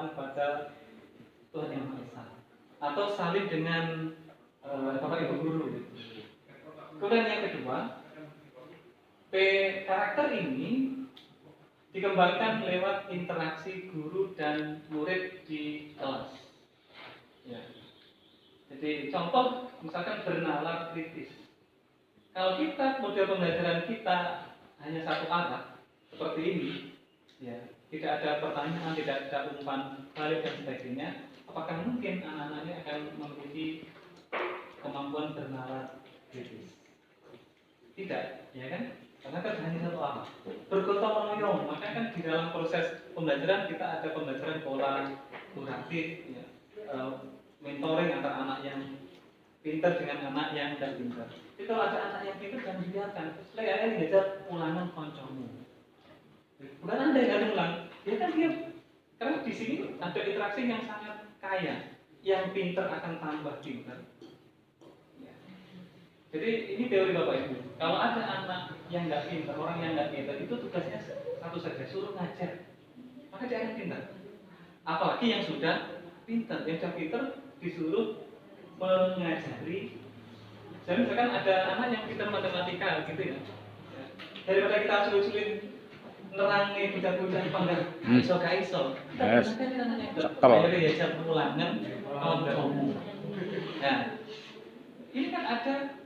berkenalan pada Tuhan Yang Maha Esa, atau saling dengan Bapak Ibu guru. Kemudian yang kedua, karakter ini dikembangkan lewat interaksi guru dan murid di kelas. Ya. Jadi contoh misalkan bernalar kritis. Kalau kita model pembelajaran kita hanya satu arah seperti ini, ya, tidak ada pertanyaan, tidak ada umpan balik dan sebagainya, apakah mungkin anak-anaknya akan memiliki kemampuan bernalar kritis? Tidak, ya kan? Karena kan hanya satu arah. Bergotong royong, maka kan di dalam proses pembelajaran kita ada pembelajaran kolaboratif, ya, mentoring antara anak yang pintar dengan anak yang tidak pintar. Jadi kalau ada anak yang pintar jangan dibiarkan. Saya diajar ulangan koncomu. Bukan Anda yang harus ulang, dia kan dia. Karena di sini ada interaksi yang sangat kaya. Yang pintar akan tambah pintar. Ya. Jadi ini teori Bapak Ibu. Kalau ada anak yang nggak pintar, orang yang nggak pintar, itu tugasnya satu saja, suruh ngajar. Maka dia akan pintar. Apalagi yang sudah pintar, disuruh mengajari. Jadi misalkan ada anak yang pintar matematika gitu ya. Daripada kita sulit-sulit nerangi bocah-bocah panggal iso ka iso. Kita kan anaknya itu diajar ulangan koncomu. Nah, ini kan ada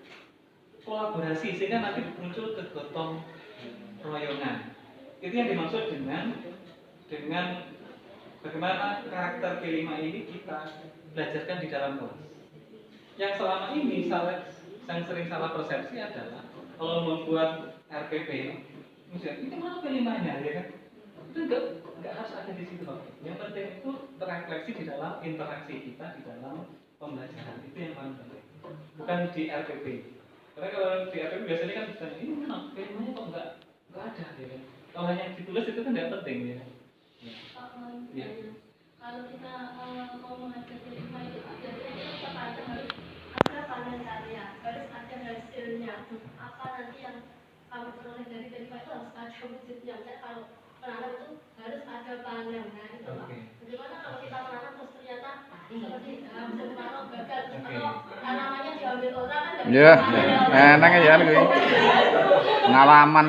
kolaborasi sehingga nanti muncul kegotong royongan. Itu yang dimaksud dengan bagaimana karakter P5 ini kita belajarkan di dalam kelas. Yang selama ini yang sering salah persepsi adalah kalau membuat RPP, misalnya itu mana P5-nya, ya kan? Itu enggak harus ada di situ, Pak. Yang penting itu terefleksi di dalam interaksi kita di dalam pembelajaran, itu yang paling penting. Bukan di RPP. Karena kalau di RPP biasanya kan ditanya, ini mana P5-nya kok enggak ada, ya kan? Kalau hanya ditulis itu kan enggak penting, ya. Ya. Kalau kita mau mengajar P5 itu biasanya kita harus ada panen karya, harus ada hasilnya. Apa nanti yang kami peroleh dari P5 itu harus ada wujudnya. Kalau menanam itu harus ada panen. Nah itu Pak. Bagaimana kalau kita menanam terus ternyata seperti hasil menanam gagal atau tanamannya diambil orang kan? Iya, enak ya gue. Pengalaman.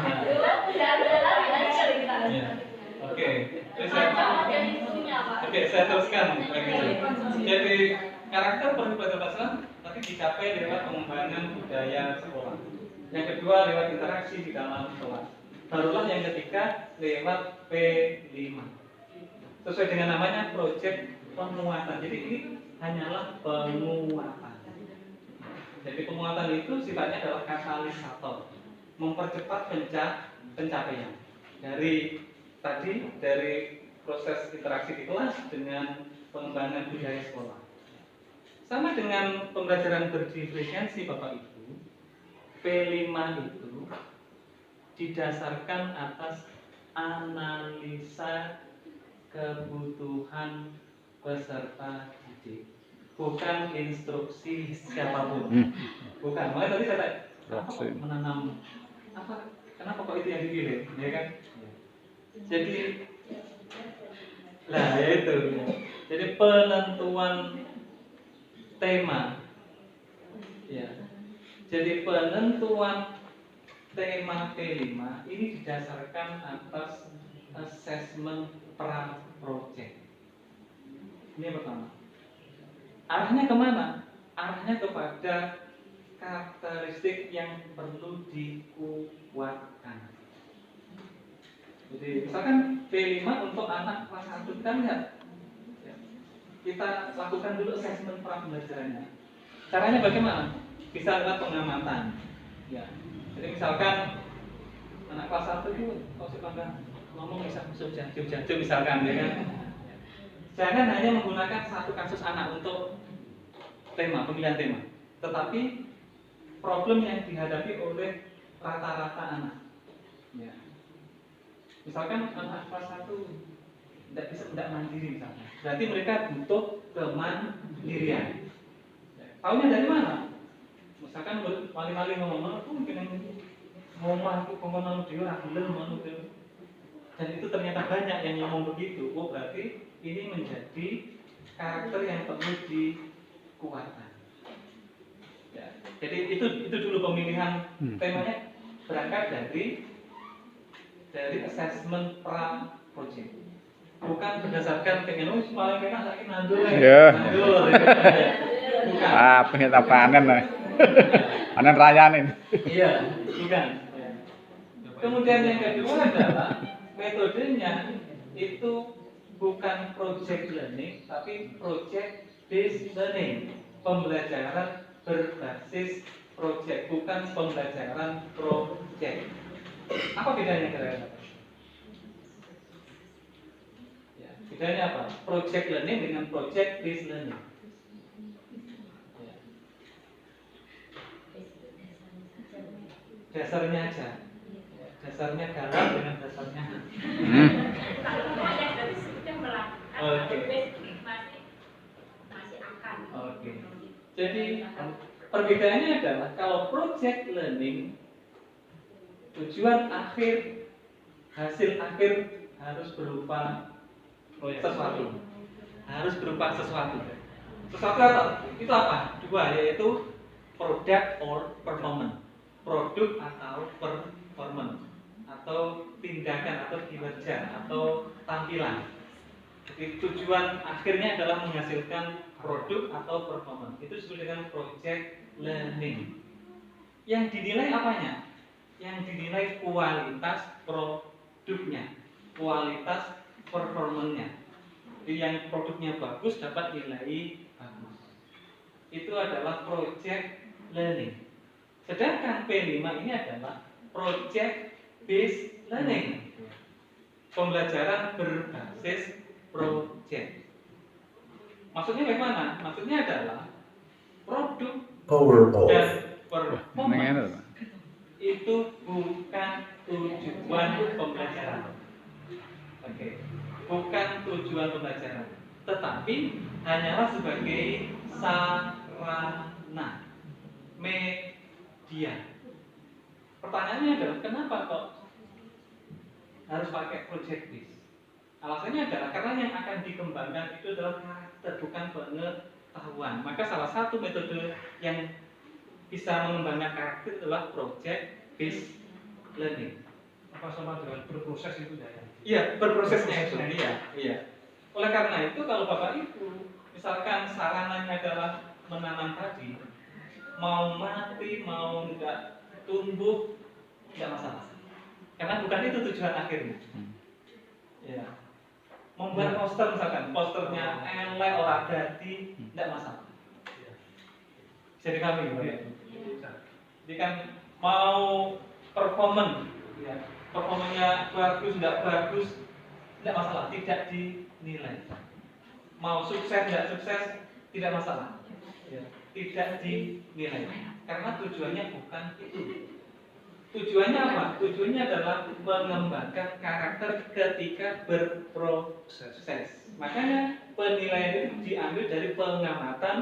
Oke, saya teruskan. Jadi karakter pelajaran nanti dicapai lewat pengembangan budaya sekolah. Yang kedua lewat interaksi di dalam kelas. Barulah yang ketiga lewat P5. Sesuai dengan namanya proyek penguatan. Jadi ini hanyalah penguatan. Jadi penguatan itu sifatnya adalah katalisator, mempercepat pencapaian. Dari proses interaksi di kelas dengan pengembangan budaya sekolah. Sama dengan pembelajaran berdiferensiasi Bapak Ibu, P5 itu didasarkan atas analisa kebutuhan peserta didik, bukan instruksi siapapun. Bukan, makanya tadi saya menanam apa? Kenapa kok itu yang dipilih, ya kan? Jadi lah itu. Jadi penentuan tema, ya. Jadi penentuan tema P5 ini didasarkan atas asesmen pra-project. Ini yang pertama. Arahnya kemana? Arahnya kepada karakteristik yang perlu dikuatkan. Jadi misalkan P5 untuk anak kelas 1 kita lihat, ya, kita lakukan dulu asesmen pra pembelajarannya. Caranya bagaimana? Bisa lewat pengamatan. Ya. Jadi misalkan anak kelas 1 itu kalau saya ngomong bisa jauh-jauh misalkan, ya kan? Jangan hanya menggunakan satu kasus anak untuk pemilihan tema, tetapi problem yang dihadapi oleh rata-rata anak. Ya. Misalkan anak kelas 1 tidak mandiri misalnya. Berarti mereka butuh kemandirian. Taunya dari mana? Misalkan wali-wali ngomong, aku mungkin yang mau mampu ngomong dia, aku belum mau. dan itu ternyata banyak yang ngomong begitu, oh berarti ini menjadi karakter yang perlu dikuatkan. Ya, jadi itu dulu pemilihan temanya berangkat dari assessment pra project, bukan berdasarkan teknologi paling enak lagi nandur Iya. nandur, bukan. Pengen tak panen lah. Panen raya nih. Iya, bukan. Ya. Kemudian yang kedua adalah metodenya itu bukan project learning, tapi project based learning, pembelajaran berbasis project, bukan pembelajaran project. Apa bedanya kira-kira? Ya, bedanya apa? Project learning dengan project based learning. Ya. Dasarnya aja. Ya, dasarnya garam dengan dasarnya. Oke. Oke. Jadi perbedaannya adalah kalau project learning tujuan akhir, hasil akhir harus berupa sesuatu. Harus berupa sesuatu. Sesuatu apa? Itu apa? Dua, yaitu product or performance. Produk atau performance, atau tindakan atau kinerja atau tampilan. Jadi tujuan akhirnya adalah menghasilkan produk atau performance. Itu disebut dengan project learning. Yang dinilai apanya? Yang dinilai kualitas produknya, kualitas performanya. Jadi yang produknya bagus dapat nilai bagus. Itu adalah project learning. Sedangkan P5 ini adalah project based learning, pembelajaran berbasis project. Maksudnya bagaimana? Maksudnya adalah produk dan performance itu bukan tujuan pembelajaran. Oke, bukan tujuan pembelajaran, tetapi hanyalah sebagai sarana, media. Pertanyaannya adalah kenapa kok harus pakai project base? Alasannya adalah karena yang akan dikembangkan itu adalah karakter, bukan pengetahuan. Maka salah satu metode yang bisa mengembangkan karakter adalah project based learning. Apa sama dengan berproses itu ya? Iya, berprosesnya itu. Iya. Oleh karena itu kalau Bapak Ibu misalkan sarananya adalah menanam padi, mau mati mau enggak tumbuh enggak masalah. Karena bukan itu tujuan akhirnya. Ya. Membuat poster misalkan, posternya elek ora dadi enggak masalah. Jadi kami jadi kan mau performance, ya, performanya bagus tidak masalah, tidak dinilai. Mau sukses tidak sukses tidak masalah, ya, tidak dinilai. Karena tujuannya bukan itu. Tujuannya apa? Tujuannya adalah mengembangkan karakter ketika berproses. Makanya penilaian itu diambil dari pengamatan